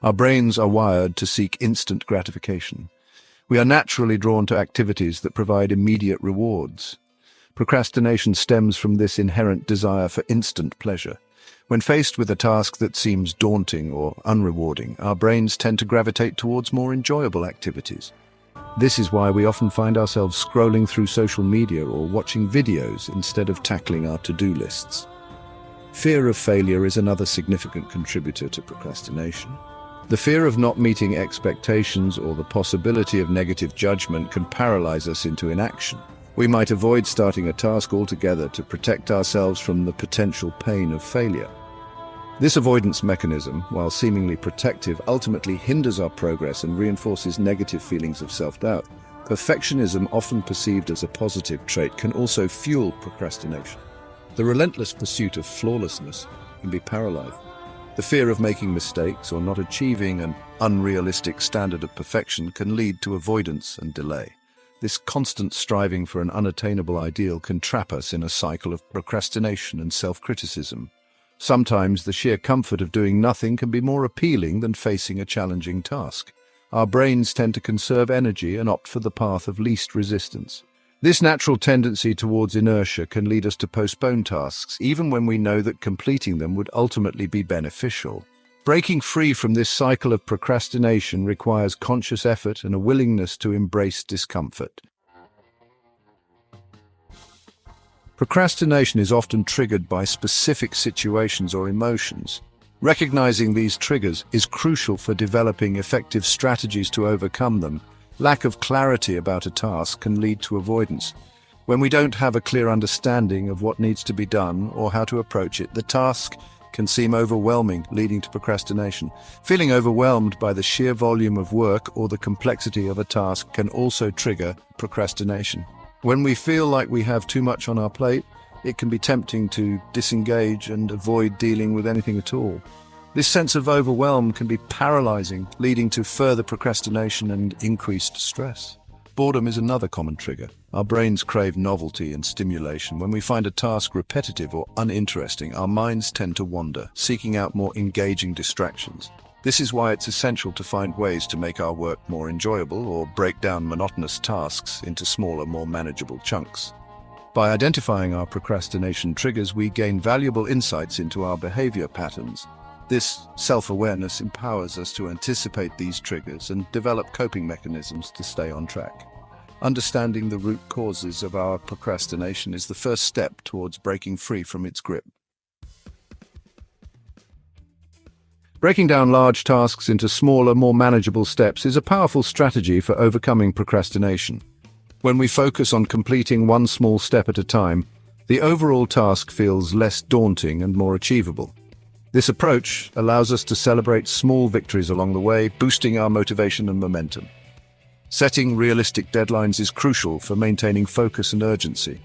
Our brains are wired to seek instant gratification. We are naturally drawn to activities that provide immediate rewards. Procrastination stems from this inherent desire for instant pleasure. When faced with a task that seems daunting or unrewarding, our brains tend to gravitate towards more enjoyable activities. This is why we often find ourselves scrolling through social media or watching videos instead of tackling our to-do lists. Fear of failure is another significant contributor to procrastination. The fear of not meeting expectations or the possibility of negative judgment can paralyze us into inaction. We might avoid starting a task altogether to protect ourselves from the potential pain of failure. This avoidance mechanism, while seemingly protective, ultimately hinders our progress and reinforces negative feelings of self-doubt. Perfectionism, often perceived as a positive trait, can also fuel procrastination. The relentless pursuit of flawlessness can be paralyzing. The fear of making mistakes or not achieving an unrealistic standard of perfection can lead to avoidance and delay. This constant striving for an unattainable ideal can trap us in a cycle of procrastination and self-criticism. Sometimes the sheer comfort of doing nothing can be more appealing than facing a challenging task. Our brains tend to conserve energy and opt for the path of least resistance. This natural tendency towards inertia can lead us to postpone tasks, even when we know that completing them would ultimately be beneficial. Breaking free from this cycle of procrastination requires conscious effort and a willingness to embrace discomfort. Procrastination is often triggered by specific situations or emotions. Recognizing these triggers is crucial for developing effective strategies to overcome them. Lack of clarity about a task can lead to avoidance. When we don't have a clear understanding of what needs to be done or how to approach it, the task can seem overwhelming, leading to procrastination. Feeling overwhelmed by the sheer volume of work or the complexity of a task can also trigger procrastination. When we feel like we have too much on our plate, it can be tempting to disengage and avoid dealing with anything at all. This sense of overwhelm can be paralyzing, leading to further procrastination and increased stress. Boredom is another common trigger. Our brains crave novelty and stimulation. When we find a task repetitive or uninteresting, our minds tend to wander, seeking out more engaging distractions. This is why it's essential to find ways to make our work more enjoyable or break down monotonous tasks into smaller, more manageable chunks. By identifying our procrastination triggers, we gain valuable insights into our behavior patterns. This self-awareness empowers us to anticipate these triggers and develop coping mechanisms to stay on track. Understanding the root causes of our procrastination is the first step towards breaking free from its grip. Breaking down large tasks into smaller, more manageable steps is a powerful strategy for overcoming procrastination. When we focus on completing one small step at a time, the overall task feels less daunting and more achievable. This approach allows us to celebrate small victories along the way, boosting our motivation and momentum. Setting realistic deadlines is crucial for maintaining focus and urgency.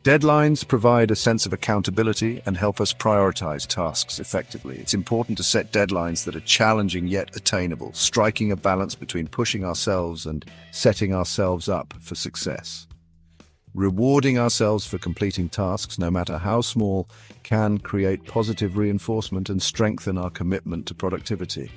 Deadlines provide a sense of accountability and help us prioritize tasks effectively. It's important to set deadlines that are challenging yet attainable, striking a balance between pushing ourselves and setting ourselves up for success. Rewarding ourselves for completing tasks, no matter how small, can create positive reinforcement and strengthen our commitment to productivity.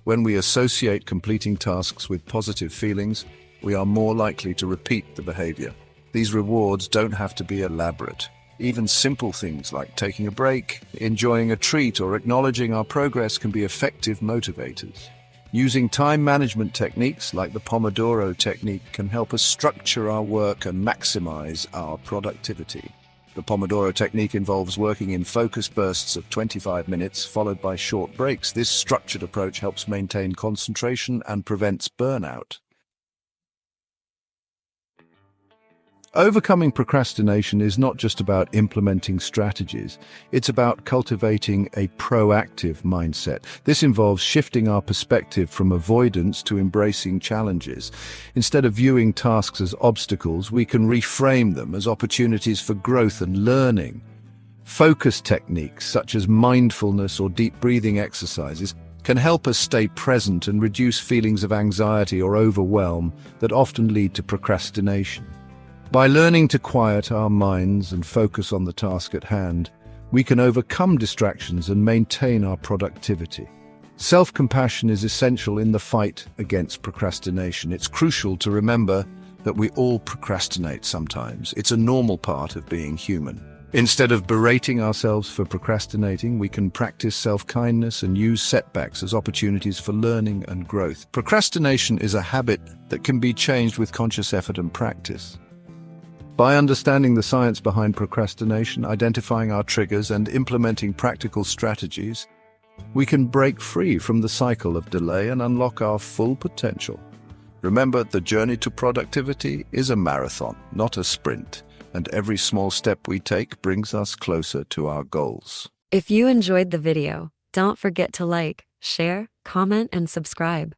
When we associate completing tasks with positive feelings, we are more likely to repeat the behavior. These rewards don't have to be elaborate. Even simple things like taking a break, enjoying a treat, or acknowledging our progress can be effective motivators. Using time management techniques like the Pomodoro technique can help us structure our work and maximize our productivity. The Pomodoro technique involves working in focused bursts of 25 minutes, followed by short breaks. This structured approach helps maintain concentration and prevents burnout. Overcoming procrastination is not just about implementing strategies, it's about cultivating a proactive mindset. This involves shifting our perspective from avoidance to embracing challenges. Instead of viewing tasks as obstacles, we can reframe them as opportunities for growth and learning. Focus techniques such as mindfulness or deep breathing exercises can help us stay present and reduce feelings of anxiety or overwhelm that often lead to procrastination. By learning to quiet our minds and focus on the task at hand, we can overcome distractions and maintain our productivity. Self-compassion is essential in the fight against procrastination. It's crucial to remember that we all procrastinate sometimes. It's a normal part of being human. Instead of berating ourselves for procrastinating, we can practice self-kindness and use setbacks as opportunities for learning and growth. Procrastination is a habit that can be changed with conscious effort and practice. By understanding the science behind procrastination, identifying our triggers, and implementing practical strategies, we can break free from the cycle of delay and unlock our full potential. Remember, the journey to productivity is a marathon, not a sprint, and every small step we take brings us closer to our goals. If you enjoyed the video, don't forget to like, share, comment, and subscribe.